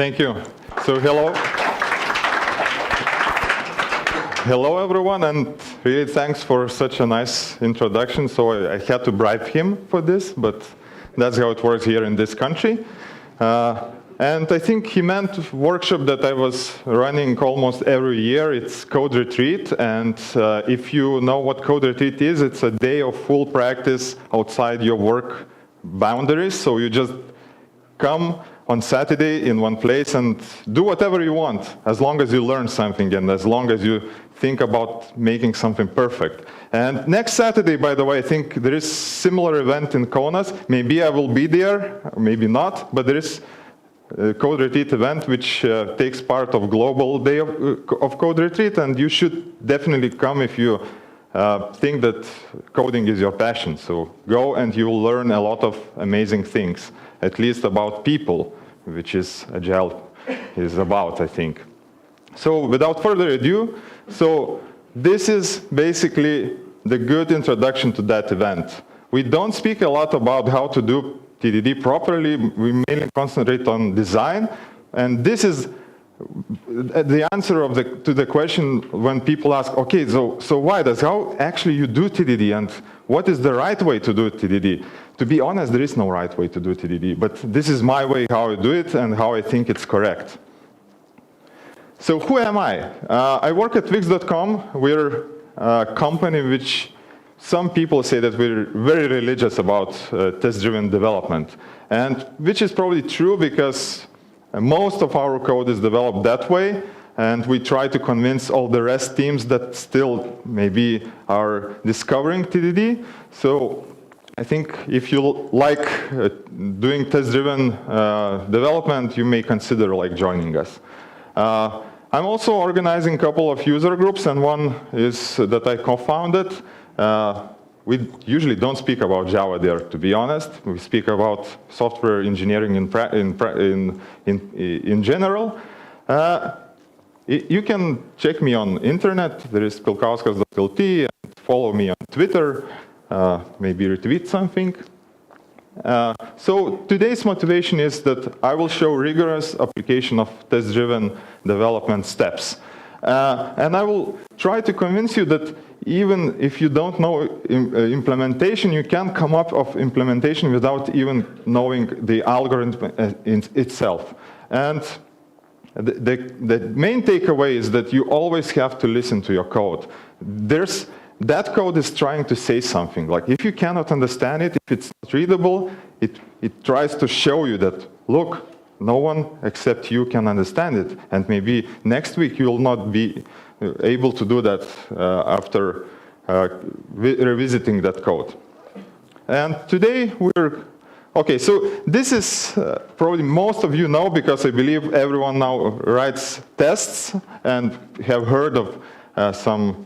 Thank you. So hello. Hello, everyone, and really thanks for such a nice introduction. So I had to bribe him for this, but that's how it works here in this country. And I think he meant workshop that I was running almost every year. It's Code Retreat, and if you know what Code Retreat is, it's a day of full practice outside your work boundaries. So you just come on Saturday in one place and do whatever you want, as long as you learn something and as long as you think about making something perfect. And next Saturday, by the way, I think there is similar event in Kaunas. Maybe I will be there, maybe not, but there is a Code Retreat event which takes part of Global Day of Code Retreat, and you should definitely come if you think that coding is your passion. So go and you will learn a lot of amazing things, at least about people, which is Agile is about, I think. So without further ado, so this is basically the good introduction to that event. We don't speak a lot about how to do TDD properly. We mainly concentrate on design, and this is the answer to the question when people ask, okay, so Vaidas, how actually you do TDD, and what is the right way to do TDD? To be honest, there is no right way to do TDD, but this is my way how I do it and how I think it's correct. So who am I? I work at Wix.com. We're a company which some people say that we're very religious about test-driven development, and which is probably true because most of our code is developed that way, and we try to convince all the rest teams that still maybe are discovering TDD. So I think if you like doing test-driven development, you may consider joining us. I'm also organizing a couple of user groups, and one is that I co-founded. We usually don't speak about Java there, to be honest. We speak about software engineering in general. You can check me on internet. There is pilkauskas.lt, and follow me on Twitter, maybe retweet something. So today's motivation is that I will show rigorous application of test-driven development steps. And I will try to convince you that even if you don't know implementation, you can come up with implementation without even knowing the algorithm itself. And the main takeaway is that you always have to listen to your code. That code is trying to say something. Like if you cannot understand it, if it's not readable, it tries to show you that, look, no one except you can understand it. And maybe next week you will not be able to do that after revisiting that code. And today okay, so this is probably most of you know, because I believe everyone now writes tests and have heard of some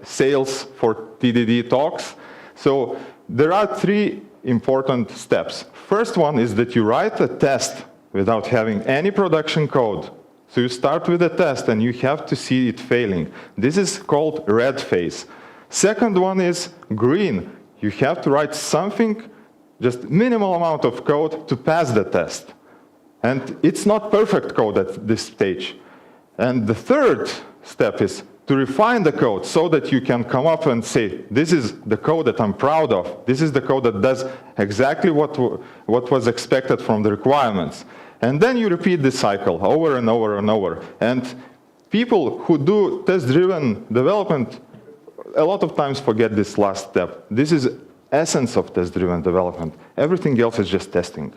sales for TDD talks. So there are three important steps. First one is that you write a test without having any production code. So you start with a test and you have to see it failing. This is called red phase. Second one is green. You have to write something, just minimal amount of code to pass the test. And it's not perfect code at this stage. And the third step is to refine the code so that you can come up and say, this is the code that I'm proud of. This is the code that does exactly what was expected from the requirements. And then you repeat this cycle over and over and over. And people who do test-driven development a lot of times forget this last step. This is essence of test-driven development. Everything else is just testing.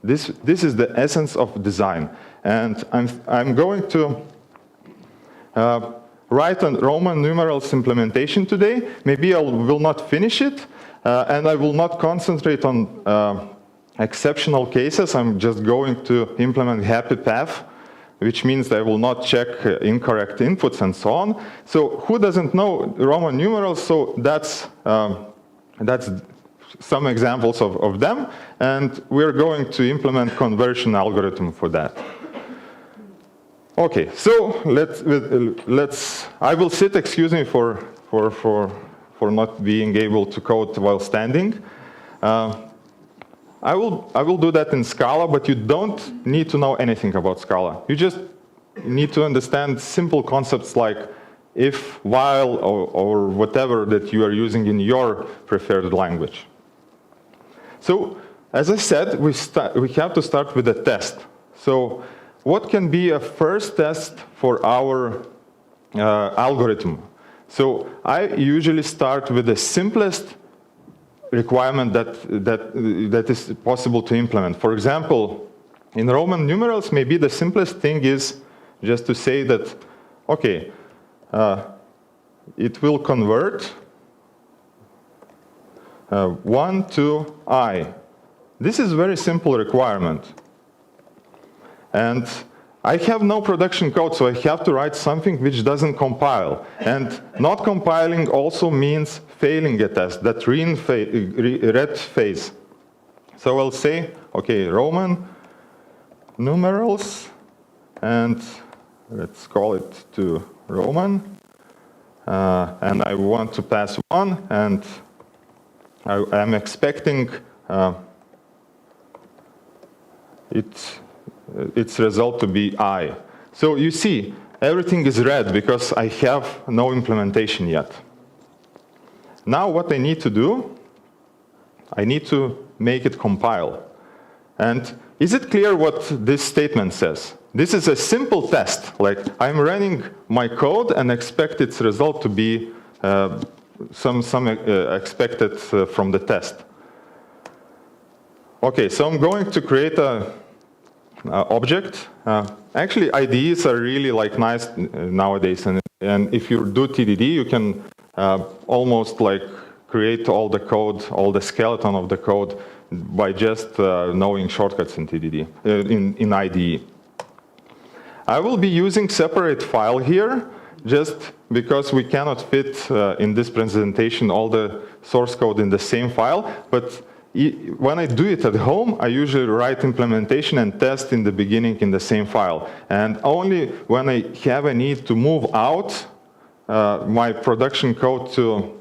This is the essence of design. And I'm going to write a Roman numerals implementation today. Maybe I will not finish it, and I will not concentrate on exceptional cases. I'm just going to implement happy path, which means I will not check incorrect inputs and so on. So who doesn't know Roman numerals? So that's some examples of them, and we're going to implement conversion algorithm for that. Okay, so I will sit, excuse me for not being able to code while standing. I will do that in Scala, but you don't need to know anything about Scala. You just need to understand simple concepts like if, while, or whatever that you are using in your preferred language. So, as I said, we have to start with a test. So, what can be a first test for our algorithm? So, I usually start with the simplest requirement that is possible to implement. For example, in Roman numerals, maybe the simplest thing is just to say that, okay, it will convert 1 to I. This is a very simple requirement. And I have no production code, so I have to write something which doesn't compile. And not compiling also means failing a test, that red phase. So I'll say, okay, Roman numerals, and let's call it to Roman. And I want to pass 1, and I'm expecting its result to be I. So you see, everything is red because I have no implementation yet. Now what I need to do, I need to make it compile. And is it clear what this statement says? This is a simple test, like I'm running my code and expect its result to be some expected from the test. Okay, so I'm going to create a object. Actually, IDEs are really like nice nowadays, and if you do TDD, you can almost like create all the code, all the skeleton of the code by just knowing shortcuts in TDD, in IDE. I will be using separate file here, just because we cannot fit in this presentation all the source code in the same file, but when I do it at home, I usually write implementation and test in the beginning in the same file. And only when I have a need to move out my production code to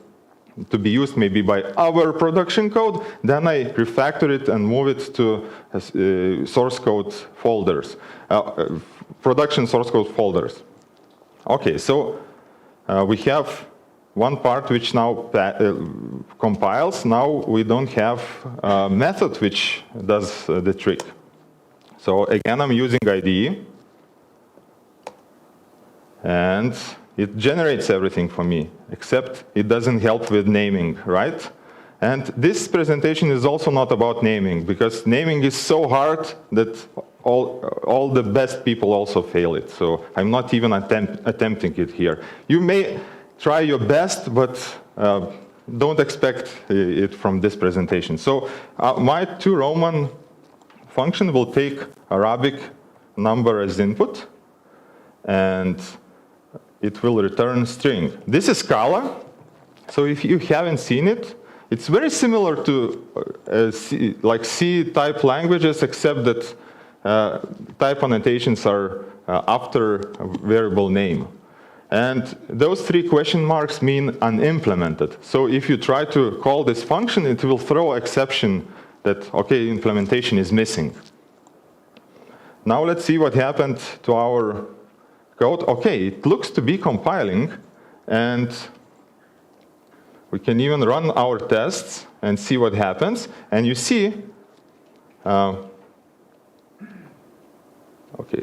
be used maybe by our production code, then I refactor it and move it to source code folders, production source code folders. Okay, so we have one part which now compiles. Now we don't have a method which does the trick. So again, I'm using IDE, and it generates everything for me, except it doesn't help with naming, right? And this presentation is also not about naming, because naming is so hard that all the best people also fail it. So I'm not even attempting it here. You may try your best, but don't expect it from this presentation. So my toRoman function will take Arabic number as input, and it will return string. This is Scala, so if you haven't seen it, it's very similar to C-type languages, except that type annotations are after a variable name. And those 3 question marks mean unimplemented. So if you try to call this function, it will throw exception that, okay, implementation is missing. Now let's see what happened to our code. Okay, it looks to be compiling, and we can even run our tests and see what happens. And you see, okay,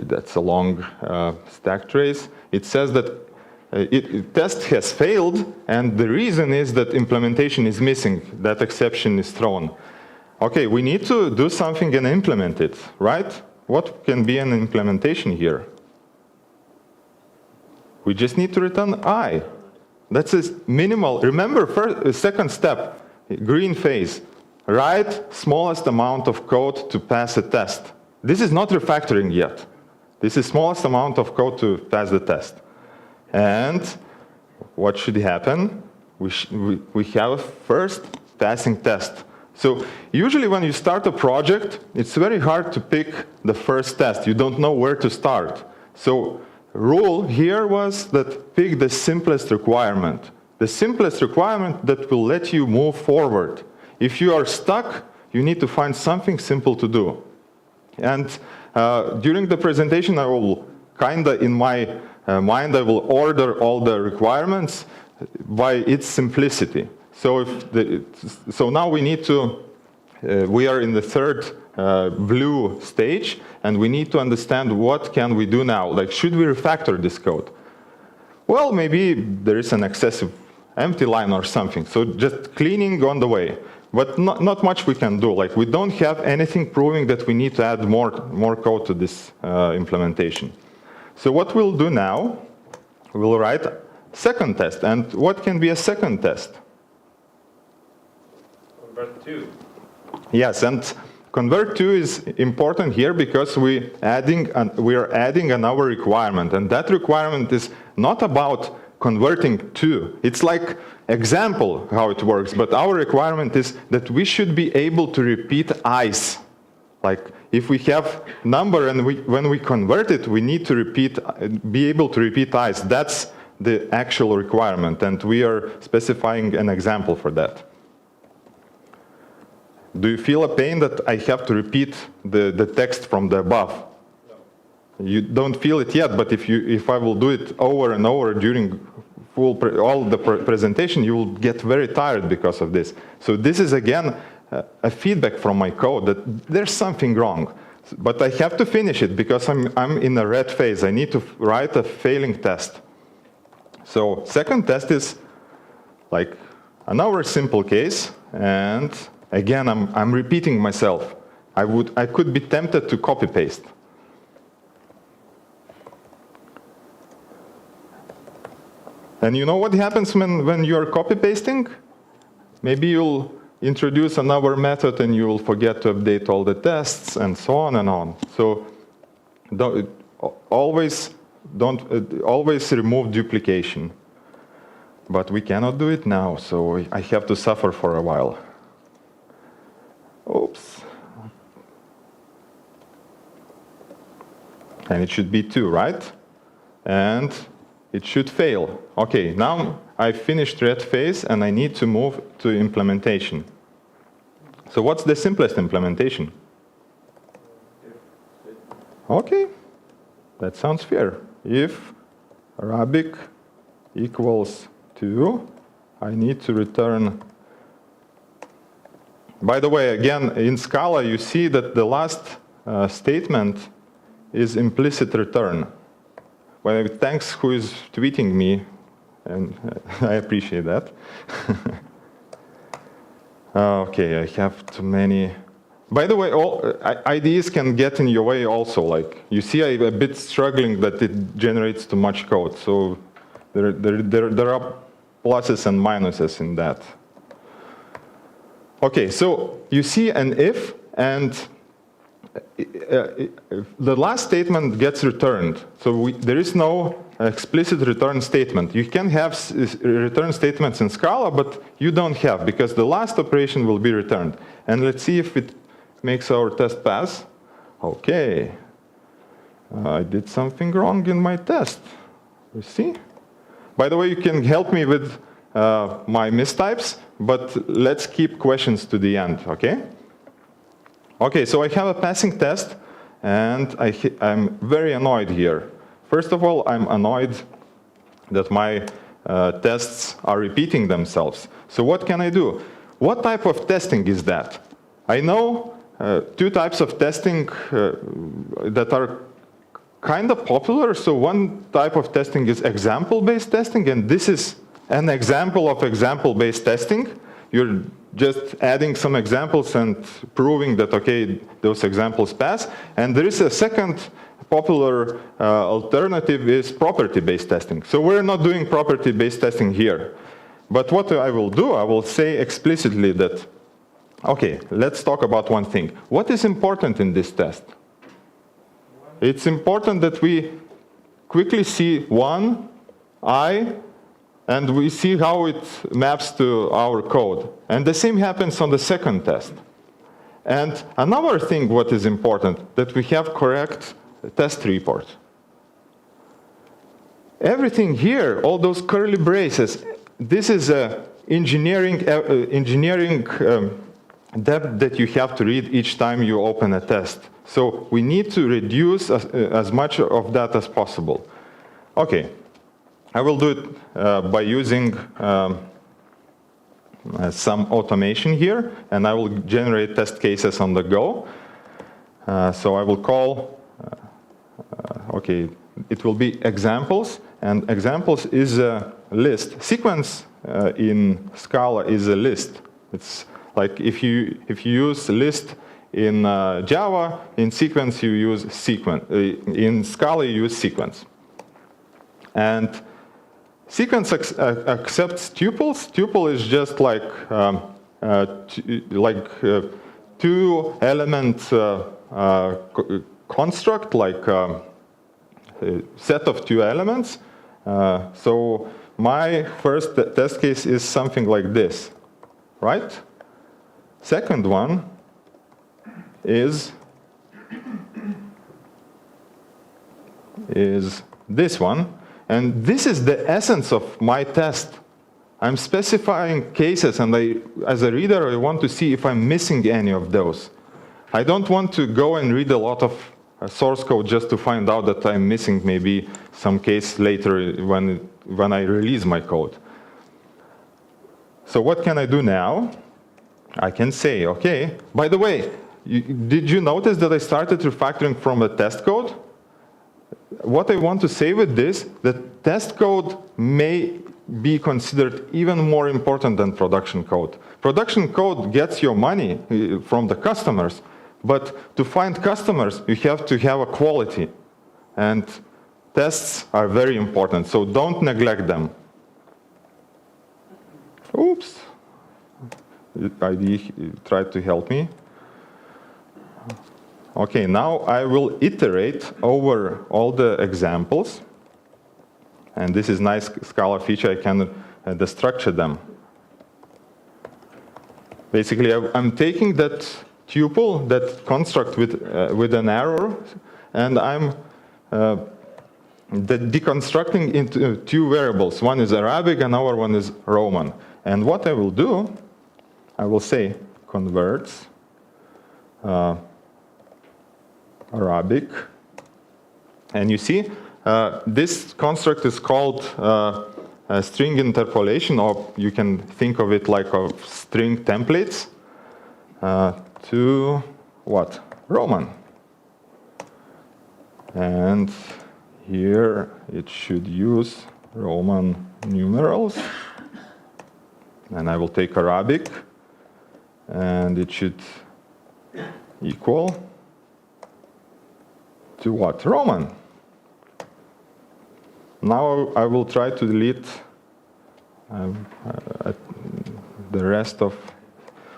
that's a long stack trace. It says that test has failed, and the reason is that implementation is missing. That exception is thrown. Okay, we need to do something and implement it, right? What can be an implementation here? We just need to return I. That's a minimal. Remember, second step, green phase. Write smallest amount of code to pass a test. This is not refactoring yet. This is smallest amount of code to pass the test. And what should happen? We have a first passing test. So usually when you start a project, it's very hard to pick the first test. You don't know where to start. So rule here was that pick the simplest requirement. The simplest requirement that will let you move forward. If you are stuck, you need to find something simple to do. And during the presentation, I will in my mind, I will order all the requirements by its simplicity. So now we need to, we are in the third blue stage, and we need to understand what can we do now. Like, should we refactor this code? Well, maybe there is an excessive empty line or something. So just cleaning on the way. But not much we can do. Like, we don't have anything proving that we need to add more code to this implementation. So what we'll do now, we'll write second test. And what can be a second test? Convert to. Yes, and convert to is important here because we are adding another requirement. And that requirement is not about converting to. It's like example how it works, but our requirement is that we should be able to repeat i's. Like, if we have number and when we convert it, we need to be able to repeat i's. That's the actual requirement, and we are specifying an example for that. Do you feel a pain that I have to repeat the text from the above? No. You don't feel it yet, but if I will do it over and over during all the presentation, you will get very tired because of this. So this is again a feedback from my code that there's something wrong. But I have to finish it because I'm in a red phase. I need to write a failing test. So second test is like another simple case, and again I'm repeating myself. I could be tempted to copy paste. And you know what happens when you're copy pasting? Maybe you'll introduce another method and you will forget to update all the tests and so on and on. So always remove duplication. But we cannot do it now, so I have to suffer for a while. Oops. And it should be 2, right? And it should fail. Okay, now I finished red phase and I need to move to implementation. So what's the simplest implementation? Okay, that sounds fair. If Arabic equals 2, I need to return. By the way, again, in Scala, you see that the last statement is implicit return. Well, thanks who is tweeting me, and I appreciate that. Okay, I have too many. By the way, IDEs can get in your way also. Like, you see, I'm a bit struggling that it generates too much code. So there are pluses and minuses in that. Okay, so you see an if, and the last statement gets returned. So there is no explicit return statement. You can have return statements in Scala, but you don't have, because the last operation will be returned. And let's see if it makes our test pass. Okay. I did something wrong in my test. You see? By the way, you can help me with my mistypes, but let's keep questions to the end, okay? Okay, so I have a passing test, and I'm very annoyed here. First of all, I'm annoyed that my tests are repeating themselves. So what can I do? What type of testing is that? I know 2 types of testing that are kind of popular. So one type of testing is example-based testing, and this is an example of example-based testing. You're just adding some examples and proving that, okay, those examples pass. And there is a second popular alternative is property-based testing. So we're not doing property-based testing here. But what I will do, I will say explicitly that, okay, let's talk about one thing. What is important in this test? It's important that we quickly see I, and we see how it maps to our code. And the same happens on the second test. And another thing what is important, that we have correct test report. Everything here, all those curly braces, this is engineering depth that you have to read each time you open a test. So we need to reduce as much of that as possible. Okay, I will do it by using some automation here, and I will generate test cases on the go. So I will call, okay, it will be examples, and examples is a list. Sequence in Scala is a list. It's like if you use list in Java, in sequence you use sequence. In Scala you use sequence. And sequence accepts tuples. Tuple is just like two-element construct, like a set of two elements. So my first test case is something like this, right? Second one is this one. And this is the essence of my test. I'm specifying cases, and as a reader, I want to see if I'm missing any of those. I don't want to go and read a lot of source code just to find out that I'm missing maybe some case later when I release my code. So what can I do now? I can say, okay, by the way, did you notice that I started refactoring from a test code? What I want to say with this, that test code may be considered even more important than production code. Production code gets your money from the customers, but to find customers, you have to have a quality. And tests are very important, so don't neglect them. Oops. IDE tried to help me. Okay, now I will iterate over all the examples. And this is nice Scala feature, I can destructure them. Basically, I'm taking that tuple, that construct with an arrow, and I'm deconstructing into two variables. One is Arabic, another one is Roman. And what I will do, I will say converts Arabic. And you see, this construct is called a string interpolation, or you can think of it like a string templates to what? Roman. And here it should use Roman numerals. And I will take Arabic, and it should equal to what? Roman. Now I will try to delete the rest of...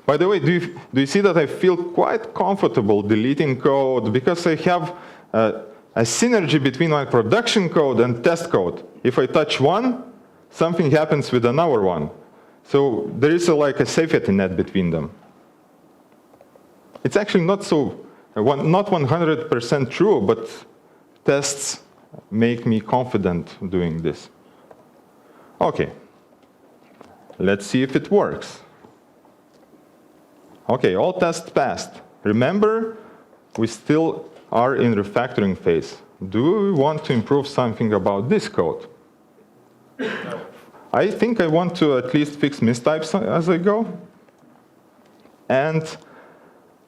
By the way, do you see that I feel quite comfortable deleting code because I have a synergy between my production code and test code. If I touch one, something happens with another one. So there is like a safety net between them. It's actually not 100% true, but tests make me confident doing this. Okay, let's see if it works. Okay, all tests passed. Remember, we still are in refactoring phase. Do we want to improve something about this code? No. I think I want to at least fix mistypes as I go. And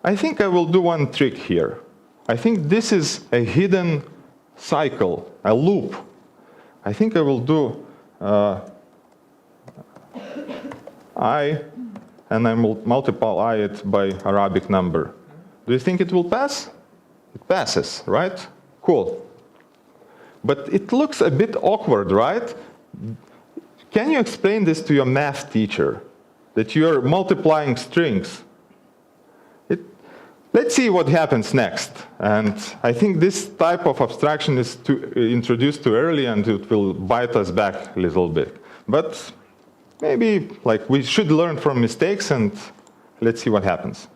I think I will do one trick here. I think this is a hidden cycle, a loop. I think I will do I, and I will multiply it by Arabic number. Do you think it will pass? It passes, right? Cool. But it looks a bit awkward, right? Can you explain this to your math teacher, that you're multiplying strings? Let's see what happens next. And I think this type of abstraction is introduced too early, and it will bite us back a little bit. But maybe we should learn from mistakes, and let's see what happens.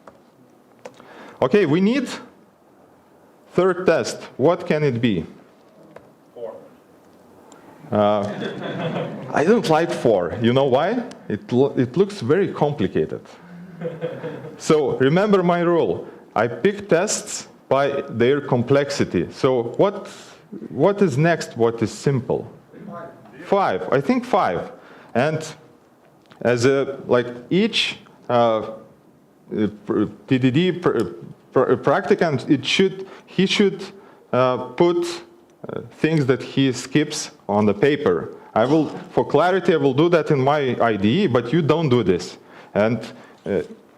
Okay, we need third test. What can it be? 4. I don't like 4. You know why? It looks very complicated. So remember my rule. I pick tests by their complexity. So what is next? What is simple? 5. I think 5. And as each TDD practicant, he should put things that he skips on the paper. For clarity, I will do that in my IDE, but you don't do this. And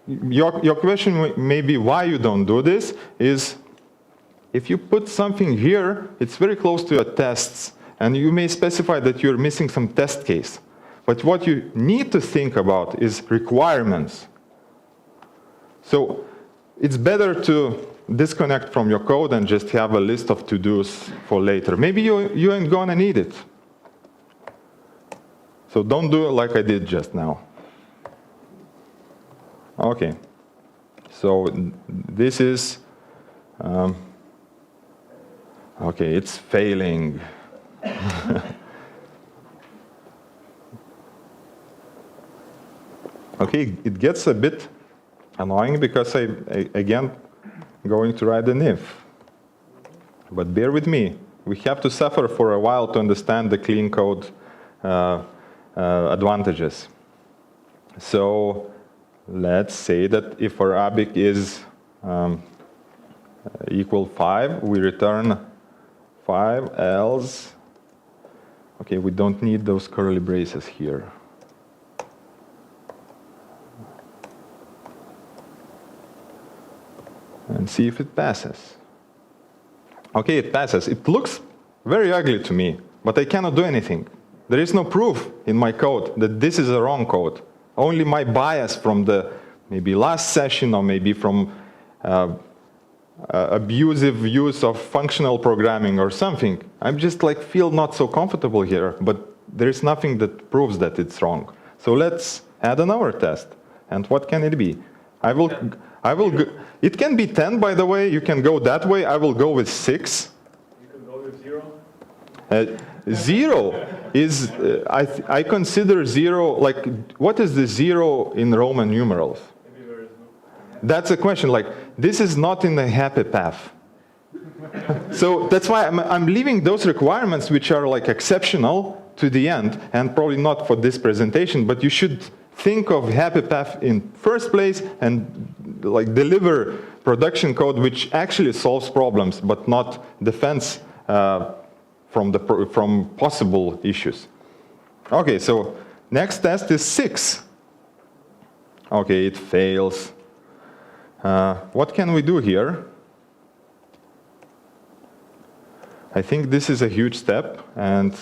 your question may be why you don't do this is if you put something here, it's very close to your tests, and you may specify that you're missing some test case. But what you need to think about is requirements. So it's better to disconnect from your code and just have a list of to-dos for later. Maybe you ain't gonna need it. So don't do it like I did just now. Okay. So this is, okay, it's failing. Okay, it gets a bit annoying because I again, going to write an if. But bear with me. We have to suffer for a while to understand the clean code advantages. So let's say that if Arabic is equal 5, we return 5, else. Okay, we don't need those curly braces here. And see if it passes. Okay, it passes. It looks very ugly to me, but I cannot do anything. There is no proof in my code that this is a wrong code. Only my bias from the maybe last session or maybe from abusive use of functional programming or something. I'm just feel not so comfortable here, but there is nothing that proves that it's wrong. So let's add another test. And what can it be? It can be 10, by the way. You can go that way. I will go with 6. You can go with 0? 0 is, I consider 0, what is the 0 in Roman numerals? Maybe there is no. That's a question, this is not in the happy path. So that's why I'm leaving those requirements which are exceptional to the end, and probably not for this presentation, but you should think of happy path in first place and deliver production code which actually solves problems, but not defends from possible issues. Okay, so next test is 6. Okay, it fails. What can we do here? I think this is a huge step, and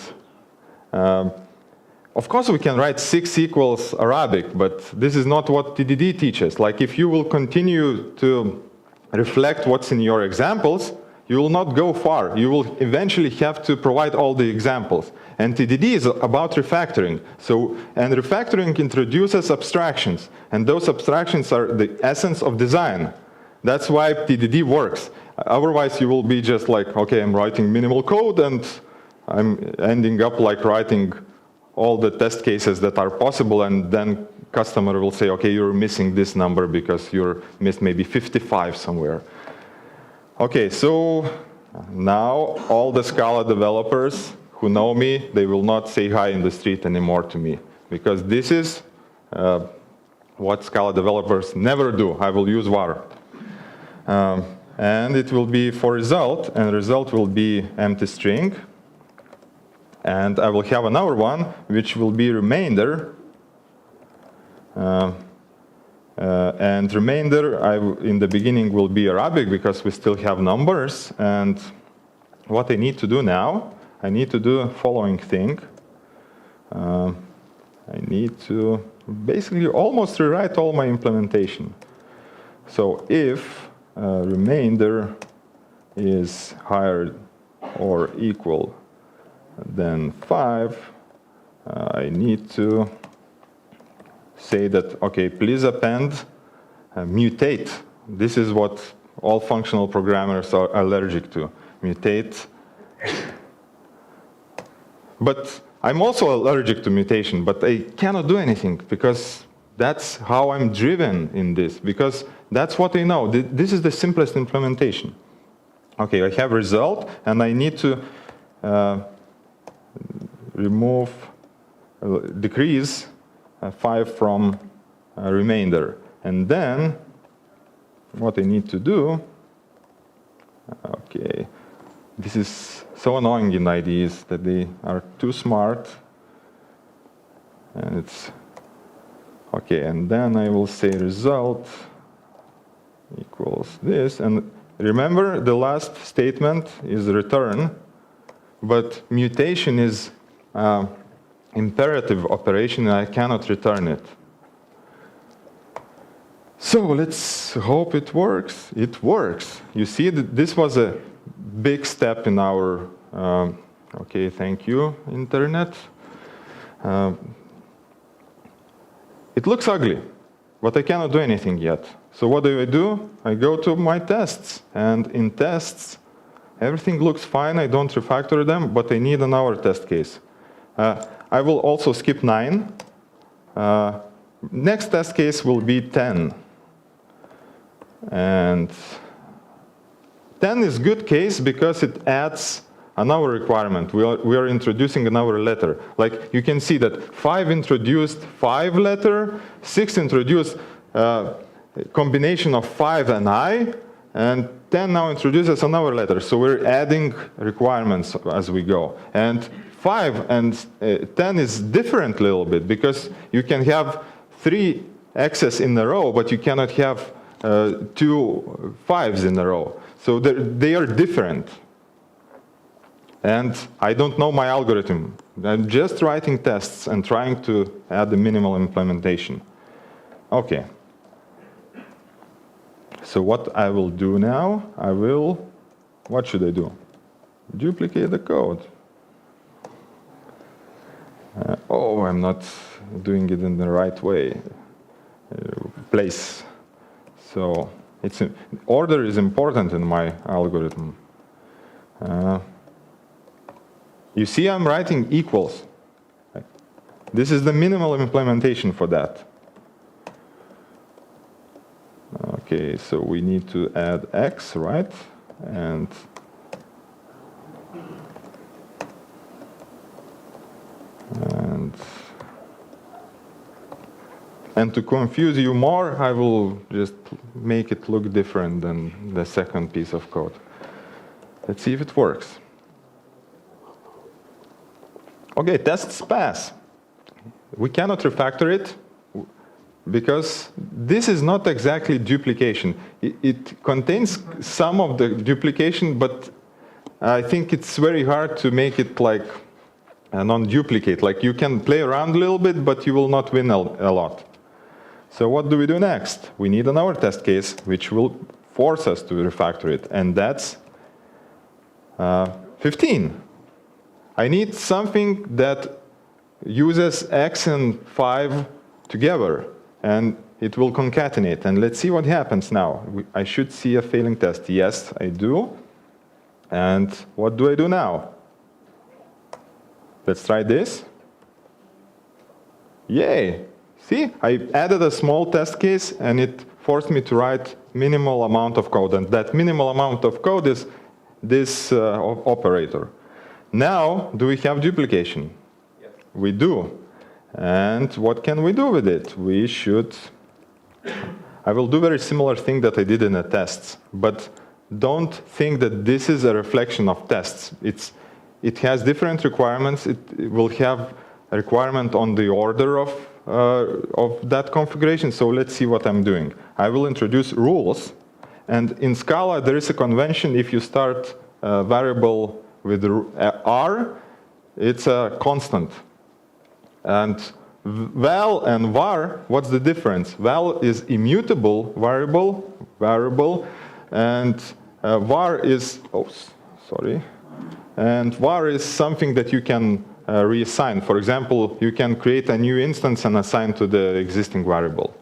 of course we can write 6 equals Arabic, but this is not what TDD teaches. If you will continue to reflect what's in your examples, you will not go far. You will eventually have to provide all the examples. And TDD is about refactoring. And refactoring introduces abstractions. And those abstractions are the essence of design. That's why TDD works. Otherwise, you will be just okay, I'm writing minimal code, and I'm ending up writing all the test cases that are possible, and then customer will say, okay, you're missing this number because you're missed maybe 55 somewhere. Okay, so now all the Scala developers who know me, they will not say hi in the street anymore to me, because this is what Scala developers never do. I will use var. And it will be for result, and result will be empty string. And I will have another one, which will be remainder. And remainder, in the beginning, will be Arabic, because we still have numbers. And what I need to do now, I need to do the following thing. I need to basically almost rewrite all my implementation. So if remainder is higher or equal than 5, I need to say that, okay, please append mutate. This is what all functional programmers are allergic to, mutate. But I'm also allergic to mutation, but I cannot do anything because That's how I'm driven in this, because that's what I know. This is the simplest implementation. Okay, I have result, and I need to decrease 5 from remainder. And then, what I need to do, okay, this is so annoying in IDEs that they are too smart. And it's, okay, and then I will say result equals this. And remember, the last statement is return, but mutation is imperative operation, and I cannot return it. So let's hope it works. It works. You see that this was a big step in our, okay, thank you, internet. It looks ugly, but I cannot do anything yet. So what do? I go to my tests, and in tests, everything looks fine. I don't refactor them, but I need another test case. I will also skip 9. Next test case will be 10. And 10 is good case because it adds another requirement. We are introducing another letter. Like you can see that 5 introduced 5 letter, 6 introduced combination of 5 and I, and 10 now introduces another letter. So we're adding requirements as we go. And 5 and 10 is different a little bit because you can have 3 X's in a row, but you cannot have 2 5s in a row. So they are different. And I don't know my algorithm. I'm just writing tests and trying to add the minimal implementation. Okay. So what I will do now, what should I do? Duplicate the code. Oh, I'm not doing it in the right way. Place. So order is important in my algorithm. You see I'm writing equals. This is the minimal implementation for that. Okay, so we need to add X, right? And to confuse you more, I will just make it look different than the second piece of code. Let's see if it works. Okay, tests pass. We cannot refactor it because this is not exactly duplication. It contains some of the duplication, but I think it's very hard to make it like a non-duplicate. Like you can play around a little bit, but you will not win a lot. So what do we do next? We need another test case, which will force us to refactor it, and that's 15. I need something that uses X and 5 together, and it will concatenate. And let's see what happens now. I should see a failing test. Yes, I do. And what do I do now? Let's try this. Yay! See, I added a small test case, and it forced me to write minimal amount of code. And that minimal amount of code is this operator. Now, do we have duplication? Yes. We do. And what can we do with it? We should... I will do a very similar thing that I did in the tests. But don't think that this is a reflection of tests. It has different requirements. It will have a requirement on the order of that configuration. So let's see what I'm doing. I will introduce rules. And in Scala, there is a convention. If you start a variable with R, it's a constant. And val and var, what's the difference? Val is immutable variable, and var is, and var is something that you can reassign. For example, you can create a new instance and assign to the existing variable.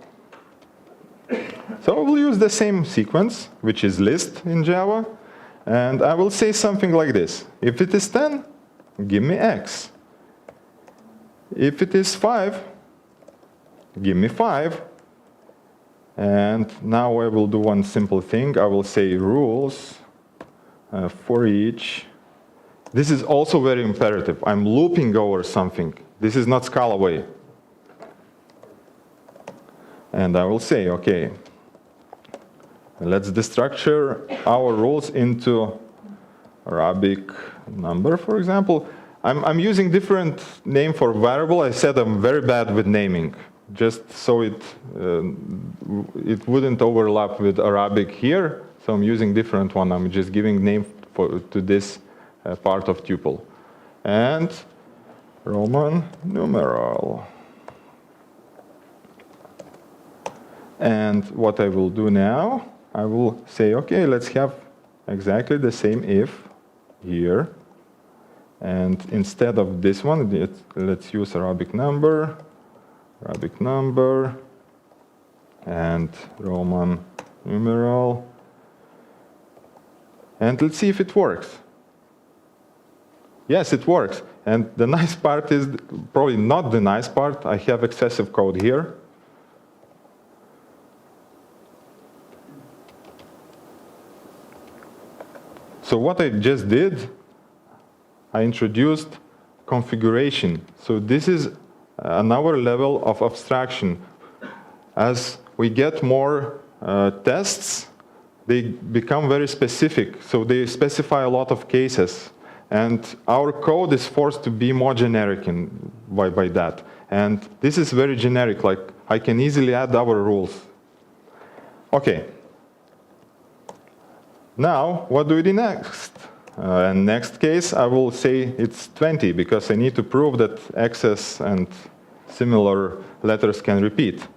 So I will use the same sequence, which is list in Java, and I will say something like this. If it is 10, give me X. If it is 5, give me 5. And now I will do one simple thing. I will say rules for each. This is also very imperative. I'm looping over something. This is not Scala way. And I will say, okay, let's destructure our rules into Arabic number, for example. I'm using different name for variable. I said I'm very bad with naming, just so it wouldn't overlap with Arabic here. So I'm using different one. I'm just giving name to this part of tuple. And Roman numeral. And what I will do now, I will say, okay, let's have exactly the same if here. And instead of this one, let's use Arabic number, and Roman numeral. And let's see if it works. Yes, it works. And the nice part is, probably not the nice part, I have excessive code here. So what I just did, I introduced configuration. So this is another level of abstraction. As we get more tests, they become very specific. So they specify a lot of cases. And our code is forced to be more generic by that. And this is very generic, like I can easily add our rules. Okay. Now, what do we do next? In next case, I will say it's 20, because I need to prove that excess and similar letters can repeat.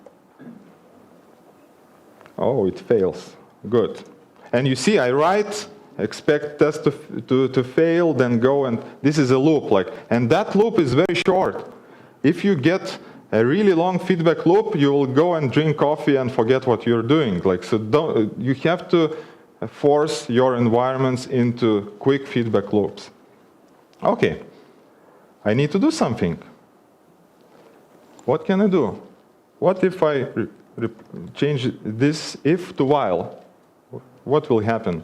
Oh, it fails. Good. And you see, I write, expect test to fail, then go, and this is a loop. And that loop is very short. If you get a really long feedback loop, you will go and drink coffee and forget what you're doing. So you have to force your environments into quick feedback loops. Okay, I need to do something. What can I do? What if I change this if to while? What will happen?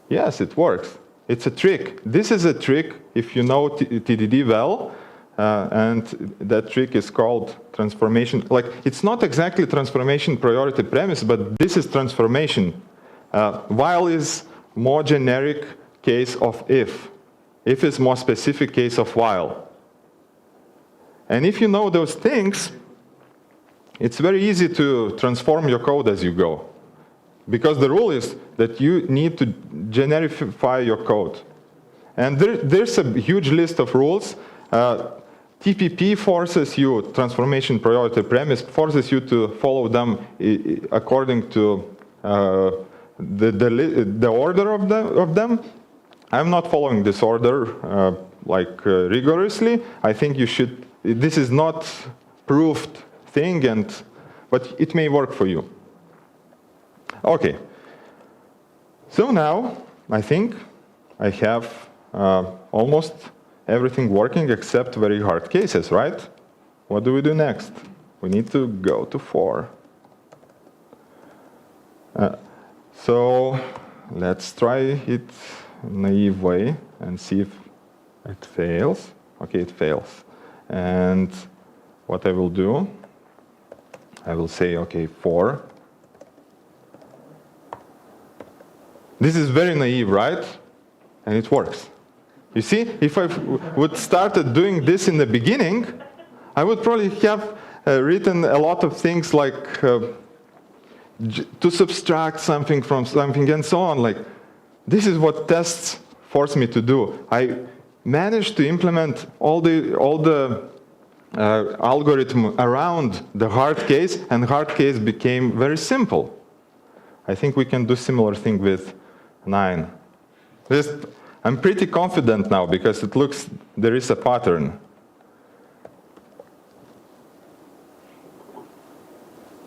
Yes, it works. It's a trick. This is a trick if you know TDD well, and that trick is called transformation. It's not exactly transformation priority premise, but this is transformation. While is more generic case of if. If is more specific case of while. And if you know those things, it's very easy to transform your code as you go. Because the rule is that you need to generify your code. And there's a huge list of rules. TPP forces you, transformation priority premise, forces you to follow them according to the order of them. I'm not following this order rigorously. I think you should. This is not proved thing, but it may work for you. Okay. So now I think I have almost everything working except very hard cases, right? What do we do next? We need to go to 4. So let's try it naive way and see if it fails. Okay, it fails. And what I will do, I will say, okay, 4. This is very naive, right? And it works. You see, if I would started doing this in the beginning, I would probably have written a lot of things like to subtract something from something and so on. This is what tests force me to do. I managed to implement all the algorithm around the hard case, and hard case became very simple. I think we can do similar thing with 9. I'm pretty confident now because it looks there is a pattern.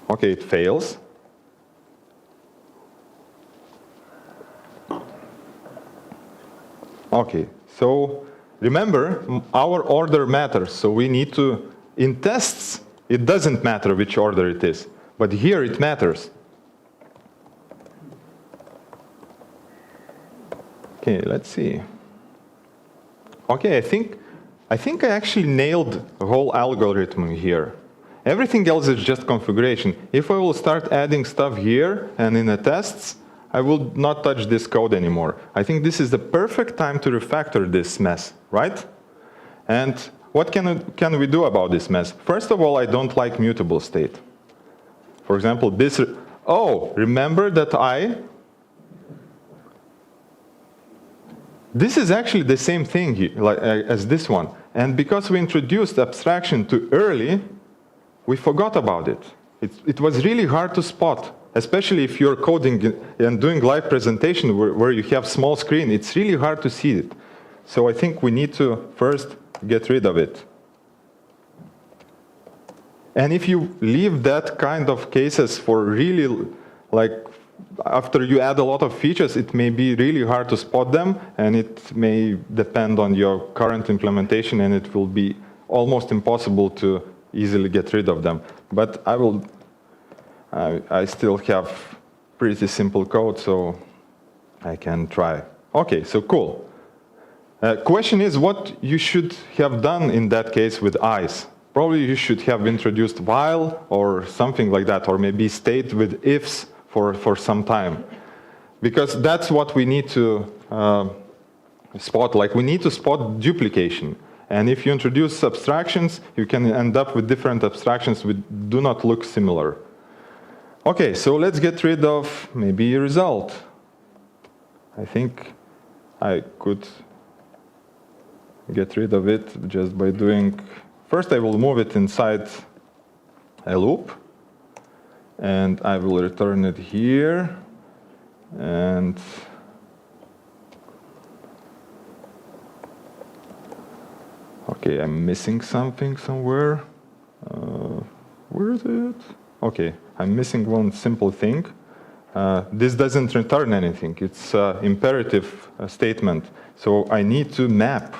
Okay, it fails. Okay, so remember, our order matters, so we need to in tests, it doesn't matter which order it is. But here it matters. Okay, let's see. Okay, I think I actually nailed the whole algorithm here. Everything else is just configuration. If I will start adding stuff here and in the tests, I will not touch this code anymore. I think this is the perfect time to refactor this mess, right? And what can we do about this mess? First of all, I don't like mutable state. For example, this, remember that this is actually the same thing here, as this one. And because we introduced abstraction too early, we forgot about it. It was really hard to spot, especially if you're coding and doing live presentation where you have small screen. It's really hard to see it. So I think we need to first get rid of it. And if you leave that kind of cases for really, like, after you add a lot of features, it may be really hard to spot them, and it may depend on your current implementation, and it will be almost impossible to easily get rid of them. But I still have pretty simple code, so I can try. Okay, so cool. Question is what you should have done in that case with eyes. Probably you should have introduced while or something like that, or maybe state with ifs for some time. Because that's what we need to spot. Like, we need to spot duplication. And if you introduce abstractions, you can end up with different abstractions which do not look similar. Okay, so let's get rid of maybe a result. I think I could get rid of it just by doing, first I will move it inside a loop, and I will return it here, and okay, I'm missing something somewhere. Where is it? Okay, I'm missing one simple thing. This doesn't return anything. It's an imperative statement. So I need to map.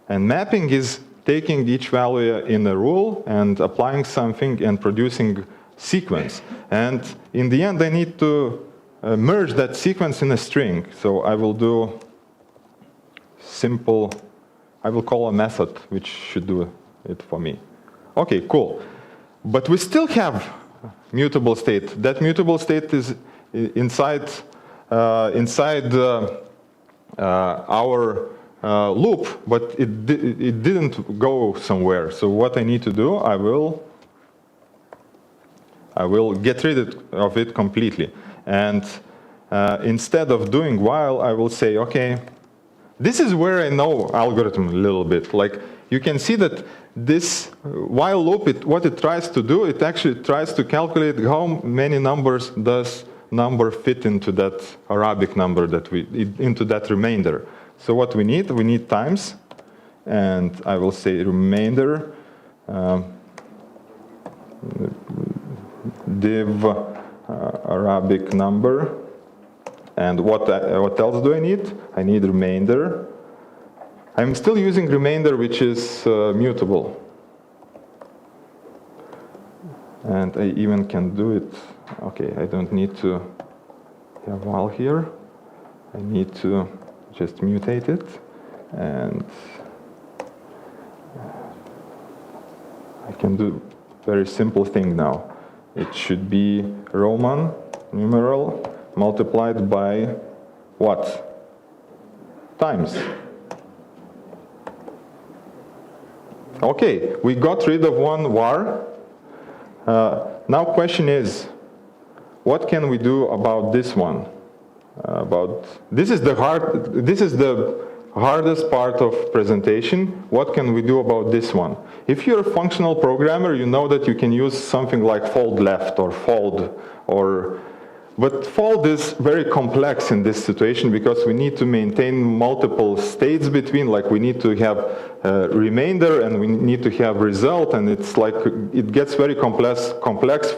And mapping is taking each value in a rule and applying something and producing sequence. And in the end, I need to merge that sequence in a string. So I will do simple, I will call a method which should do it for me. Okay, cool. But we still have mutable state. That mutable state is inside our loop, but it didn't go somewhere. So what I need to do, I will get rid of it completely. And instead of doing while, I will say, okay, this is where I know algorithm a little bit. Like, you can see that this while loop, what it tries to do, it actually tries to calculate how many numbers does number fit into that Arabic number into that remainder. So what we need times, and I will say remainder div Arabic number. And what else do I need? I need remainder. I'm still using remainder, which is mutable. And I even can do it. Okay, I don't need to have while here. I need to just mutate it. And I can do a very simple thing now. It should be Roman numeral multiplied by what? Times. Okay, we got rid of one var. Now question is, what can we do about this one? This is the hardest part of presentation. What can we do about this one? If you're a functional programmer, you know that you can use something like fold left or fold, but fold is very complex in this situation because we need to maintain multiple states between, like we need to have remainder and we need to have result, and it's like it gets very complex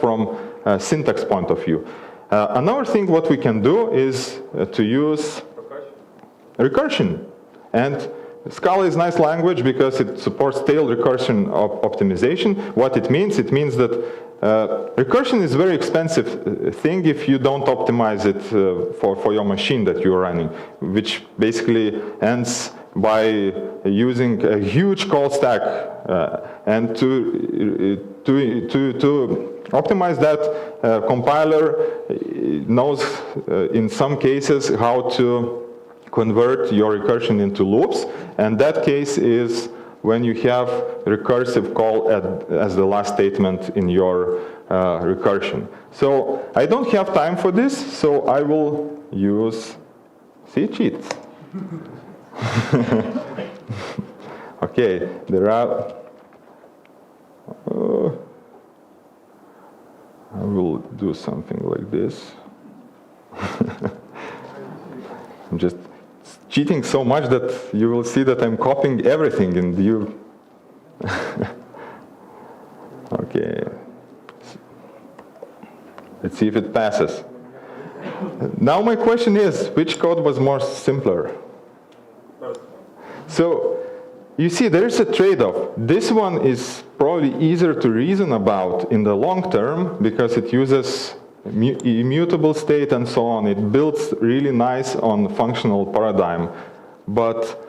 from a syntax point of view. Another thing what we can do is to use recursion. And Scala is nice language because it supports tail recursion optimization. What it means that recursion is a very expensive thing if you don't optimize it for your machine that you're running, which basically ends by using a huge call stack. And to optimize that, compiler knows in some cases how to convert your recursion into loops, and that case is when you have recursive call as the last statement in your recursion. So I don't have time for this, so I will use cheats. Okay, there are. I will do something like this. I'm just cheating so much that you will see that I'm copying everything and you. Okay. Let's see if it passes. Now my question is, which code was more simpler? So you see there is a trade-off. This one is probably easier to reason about in the long term because it uses immutable state and so on. It builds really nice on functional paradigm, but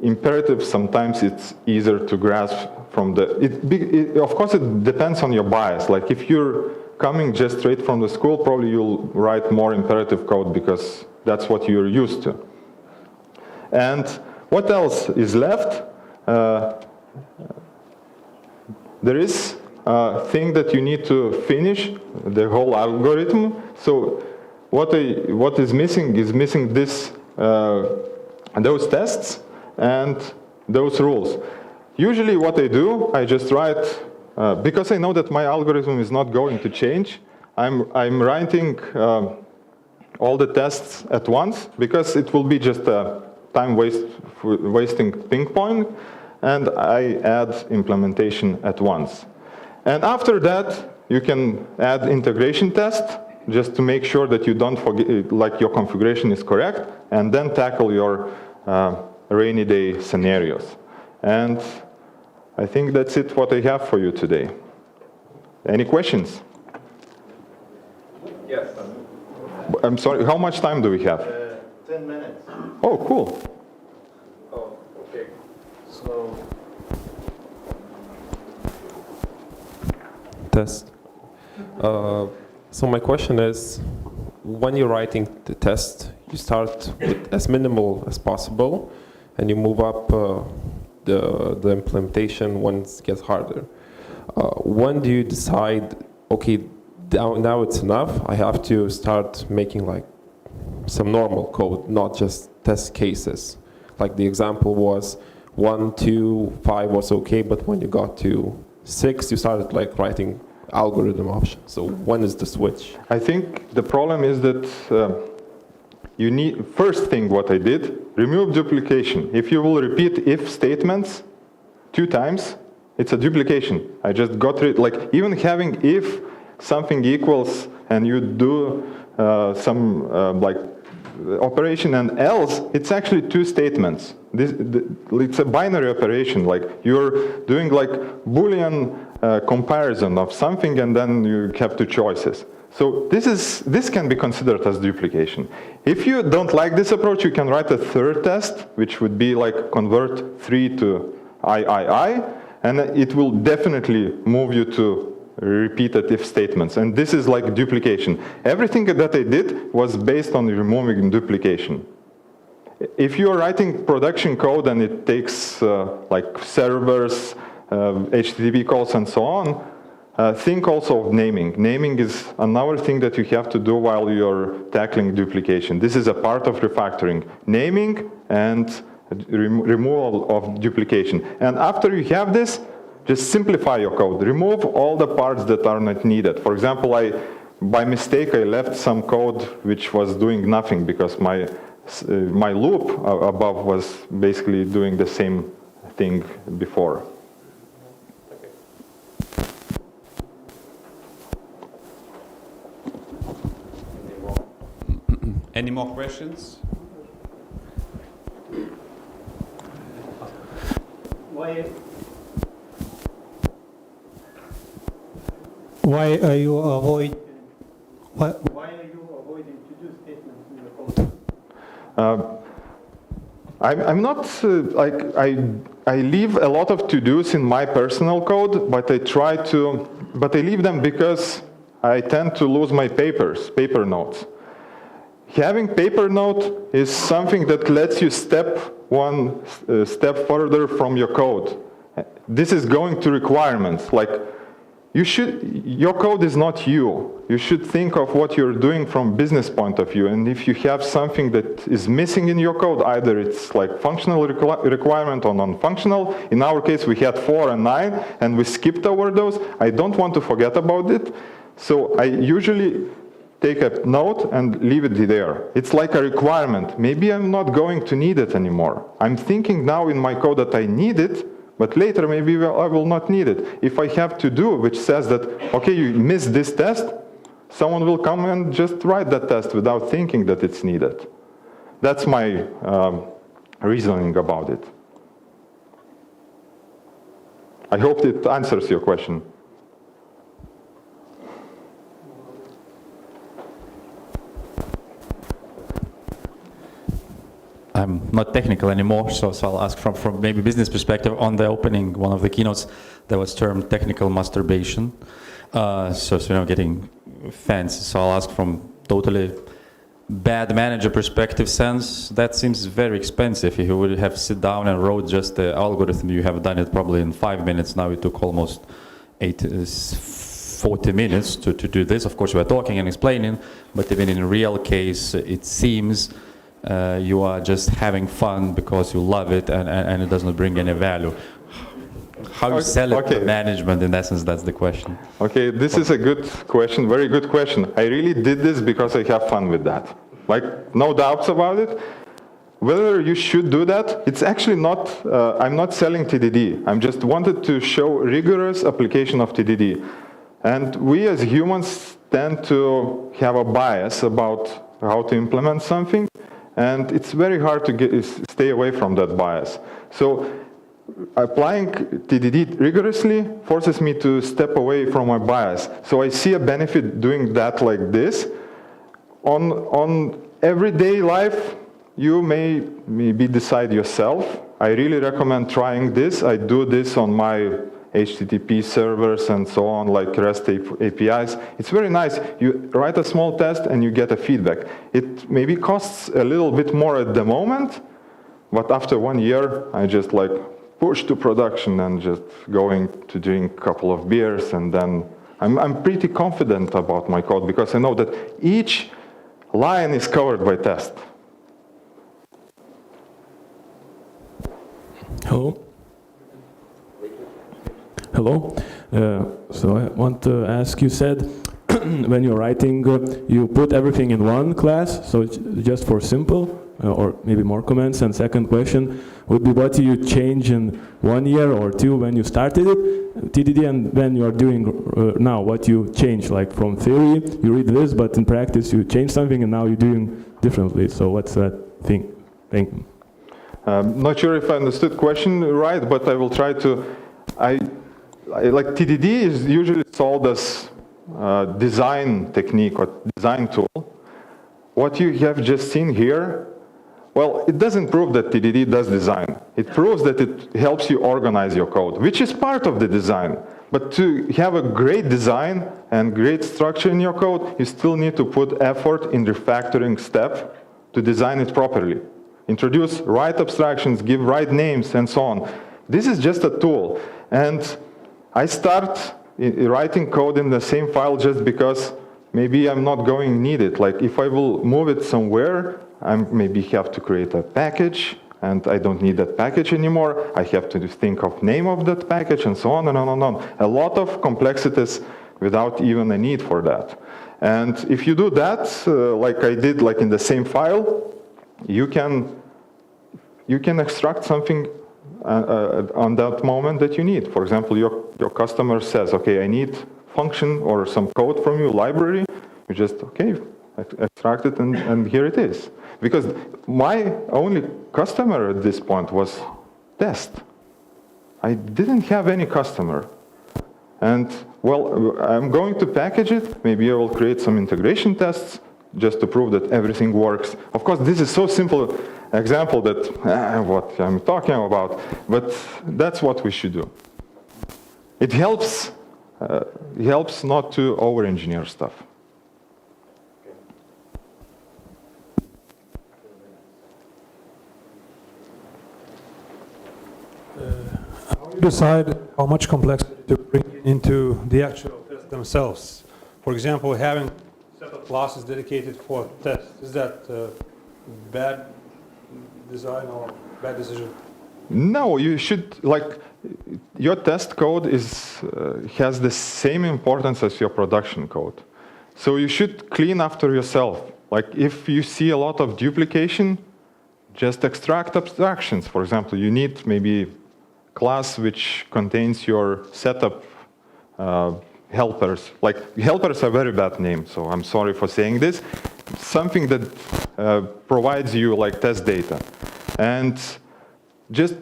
imperative sometimes it's easier to grasp from the, of course it depends on your bias. Like if you're coming just straight from the school, probably you'll write more imperative code because that's what you're used to. And what else is left? There is a thing that you need to finish the whole algorithm. So what is missing this, those tests and those rules. Usually what I do, I just write, because I know that my algorithm is not going to change, I'm writing all the tests at once because it will be just a wasting ping pong, and I add implementation at once. And after that, you can add integration test just to make sure that you don't forget, like your configuration is correct, and then tackle your rainy day scenarios. And I think that's it what I have for you today. Any questions? Yes. I'm sorry, how much time do we have? 10 minutes. Oh, cool. Oh, okay. So, test. So my question is, when you're writing the test, you start with as minimal as possible, and you move up the implementation when it gets harder. When do you decide, okay, now it's enough, I have to start making like some normal code, not just test cases? Like the example was 1, 2, 5 was okay, but when you got to 6, you started like writing algorithm options. So when is the switch? I think the problem is that you need, first thing what I did, remove duplication. If you will repeat if statements 2 times, it's a duplication. I just got rid, like even having if something equals and you do some like operation and else, it's actually 2 statements. It's a binary operation, like you're doing like Boolean comparison of something and then you have 2 choices. So this can be considered as duplication. If you don't like this approach, you can write a third test, which would be like convert 3 to I, and it will definitely move you to repeated if statements. And this is like duplication. Everything that I did was based on removing duplication. If you're writing production code and it takes like servers, HTTP calls and so on, think also of naming. Naming is another thing that you have to do while you're tackling duplication. This is a part of refactoring. Naming and removal of duplication. And after you have this, just simplify your code. Remove all the parts that are not needed. For example, by mistake, I left some code which was doing nothing because my loop above was basically doing the same thing before. Any more questions? Why are you avoiding to do statements in your code? I'm not like I leave a lot of to-dos in my personal code, but I leave them because I tend to lose my paper notes. Having paper note is something that lets you step one step further from your code. This is going to requirements. Like your code is not you. You should think of what you're doing from business point of view. And if you have something that is missing in your code, either it's like functional requirement or non-functional. In our case, we had 4 and 9, and we skipped over those. I don't want to forget about it. So I usually take a note and leave it there. It's like a requirement. Maybe I'm not going to need it anymore. I'm thinking now in my code that I need it, but later maybe I will not need it. If I have to do, which says that, okay, you missed this test, someone will come and just write that test without thinking that it's needed. That's my reasoning about it. I hope it answers your question. I'm not technical anymore, so I'll ask from maybe business perspective. On the opening, one of the keynotes, there was termed technical masturbation. So getting fancy. So I'll ask from totally bad manager perspective sense, that seems very expensive. If you would have sit down and wrote just the algorithm, you have done it probably in 5 minutes. Now it took almost 40 minutes to do this. Of course, we are talking and explaining, but even in real case, it seems you are just having fun because you love it and it doesn't bring any value. How you sell it to management, in essence, that's the question. Okay, this is a good question, very good question. I really did this because I have fun with that. Like, no doubts about it. Whether you should do that, it's actually not, I'm not selling TDD. I'm just wanted to show rigorous application of TDD. And we as humans tend to have a bias about how to implement something. And it's very hard to stay away from that bias. So applying TDD rigorously forces me to step away from my bias. So I see a benefit doing that like this. On everyday life, you may maybe decide yourself. I really recommend trying this. I do this on my HTTP servers and so on, like REST APIs. It's very nice. You write a small test and you get a feedback. It maybe costs a little bit more at the moment, but after 1 year, I just like push to production and just going to drink a couple of beers, and then I'm pretty confident about my code because I know that each line is covered by test. Hello. Hello. So I want to ask, you said when you're writing, you put everything in one class, so it's just for simple, or maybe more comments. And second question would be, what do you change in 1 year or 2 when you started it, TDD, and when you are doing now, what you change, like from theory, you read this, but in practice you change something and now you're doing differently. So what's that thing? Thank you. Not sure if I understood the question right, but I will try to. Like TDD is usually sold as design technique or design tool. What you have just seen here, well, it doesn't prove that TDD does design. It proves that it helps you organize your code, which is part of the design. But to have a great design and great structure in your code, you still need to put effort in the refactoring step to design it properly. Introduce right abstractions, give right names, and so on. This is just a tool. And I start writing code in the same file just because maybe I'm not going to need it. Like if I will move it somewhere, I maybe have to create a package, and I don't need that package anymore. I have to think of name of that package, and so on and on and on. A lot of complexities without even a need for that. And if you do that, like I did, like in the same file, you can extract something on that moment that you need. For example, your customer says, okay, I need function or some code from you, library. You just, okay, extract it, and here it is. Because my only customer at this point was test. I didn't have any customer. And well, I'm going to package it. Maybe I will create some integration tests just to prove that everything works. Of course, this is so simple example that what I'm talking about, but that's what we should do. It helps not to over-engineer stuff. How do you decide how much complexity to bring into the actual tests themselves? For example, having a set of classes dedicated for tests, is that bad design or bad decision? No, you should, like, your test code has the same importance as your production code. So you should clean after yourself. Like, if you see a lot of duplication, just extract abstractions. For example, you need maybe class which contains your setup helpers. Like, helpers are very bad name, so I'm sorry for saying this. Something that provides you like test data. And just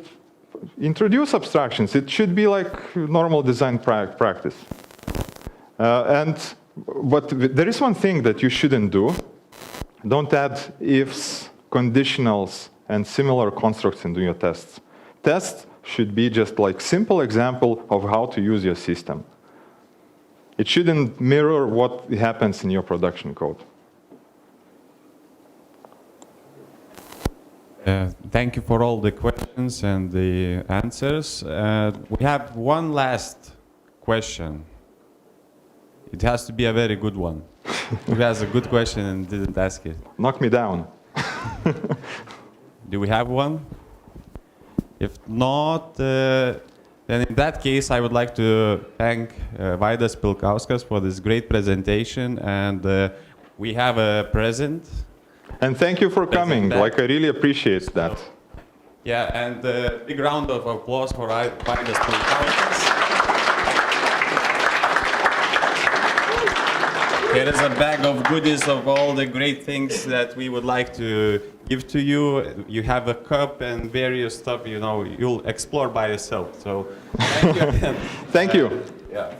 introduce abstractions. It should be like normal design practice. But there is one thing that you shouldn't do. Don't add ifs, conditionals, and similar constructs into your tests. Tests should be just like simple example of how to use your system. It shouldn't mirror what happens in your production code. Thank you for all the questions and the answers. We have one last question. It has to be a very good one. Who has a good question and didn't ask it? Knock me down. Do we have one? If not, then in that case, I would like to thank Vaidas Pilkauskas for this great presentation, and we have a present. And thank you for coming. Like, I really appreciate that. Yeah, and a big round of applause for Vaidas Pilkauskas. Here is a bag of goodies of all the great things that we would like to give to you. You have a cup and various stuff, you know, you'll explore by yourself. So thank you again. Thank you. Yeah.